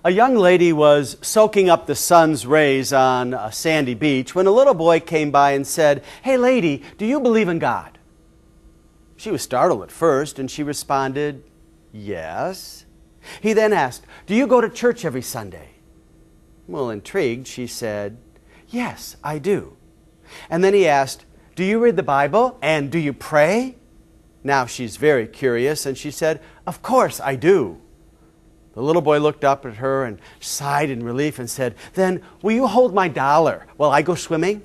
A young lady was soaking up the sun's rays on a sandy beach when a little boy came by and said, "Hey lady, do you believe in God?" She was startled at first and she responded, "Yes." He then asked, "Do you go to church every Sunday?" Well, intrigued, she said, "Yes, I do." And then he asked, "Do you read the Bible and do you pray?" Now she's very curious and she said, "Of course I do." The little boy looked up at her and sighed in relief and said, "Then will you hold my dollar while I go swimming?"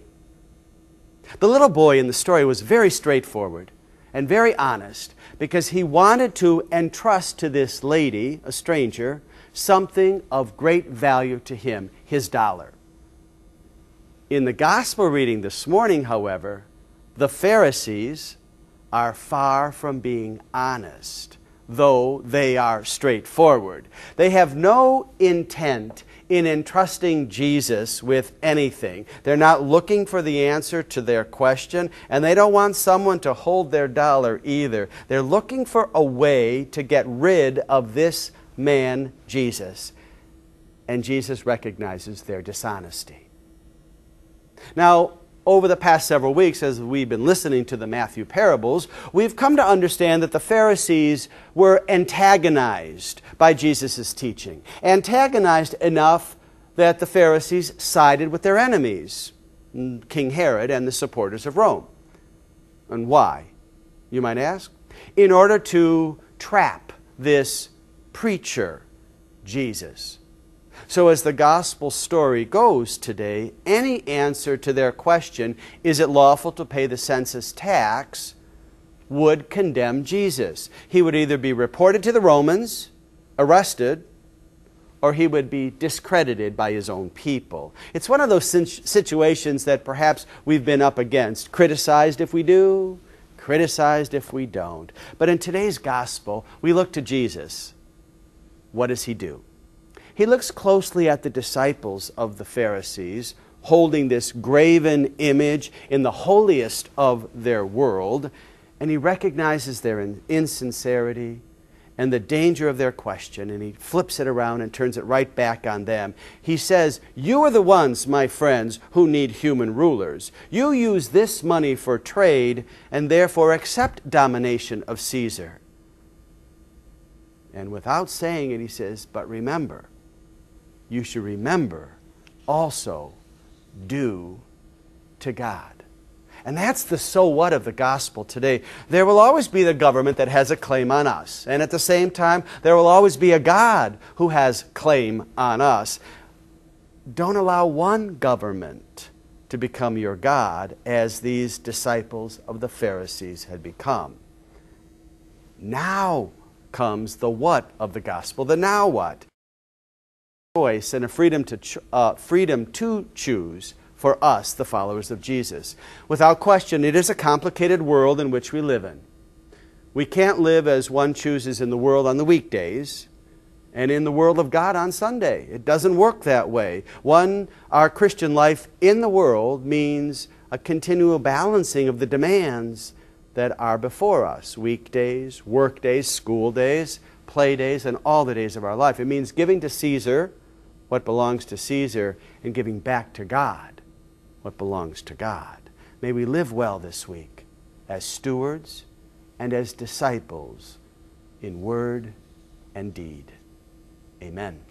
The little boy in the story was very straightforward and very honest because he wanted to entrust to this lady, a stranger, something of great value to him, his dollar. In the gospel reading this morning, however, the Pharisees are far from being honest, though they are straightforward. They have no intent in entrusting Jesus with anything. They're not looking for the answer to their question, and they don't want someone to hold their dollar either. They're looking for a way to get rid of this man, Jesus. And Jesus recognizes their dishonesty. Now, over the past several weeks, as we've been listening to the Matthew parables, we've come to understand that the Pharisees were antagonized by Jesus' teaching. Antagonized enough that the Pharisees sided with their enemies, King Herod and the supporters of Rome. And why, you might ask? In order to trap this preacher, Jesus. So as the gospel story goes today, any answer to their question, is it lawful to pay the census tax, would condemn Jesus. He would either be reported to the Romans, arrested, or he would be discredited by his own people. It's one of those situations that perhaps we've been up against. Criticized if we do, criticized if we don't. But in today's gospel, we look to Jesus. What does he do? He looks closely at the disciples of the Pharisees, holding this graven image in the holiest of their world, and he recognizes their insincerity and the danger of their question, and he flips it around and turns it right back on them. He says, "You are the ones, my friends, who need human rulers. You use this money for trade and therefore accept domination of Caesar." And without saying it, he says, "But remember, you should remember also due to God." And that's the so what of the gospel today. There will always be the government that has a claim on us. And at the same time, there will always be a God who has claim on us. Don't allow one government to become your God, as these disciples of the Pharisees had become. Now comes the what of the gospel, the now what. Choice and a freedom to choose for us, the followers of Jesus. Without question, it is a complicated world in which we live in. We can't live as one chooses in the world on the weekdays and in the world of God on Sunday. It doesn't work that way. Our Christian life in the world means a continual balancing of the demands that are before us. Weekdays, work days, school days, play days, and all the days of our life. It means giving to Caesar what belongs to Caesar and giving back to God what belongs to God. May we live well this week as stewards and as disciples in word and deed. Amen.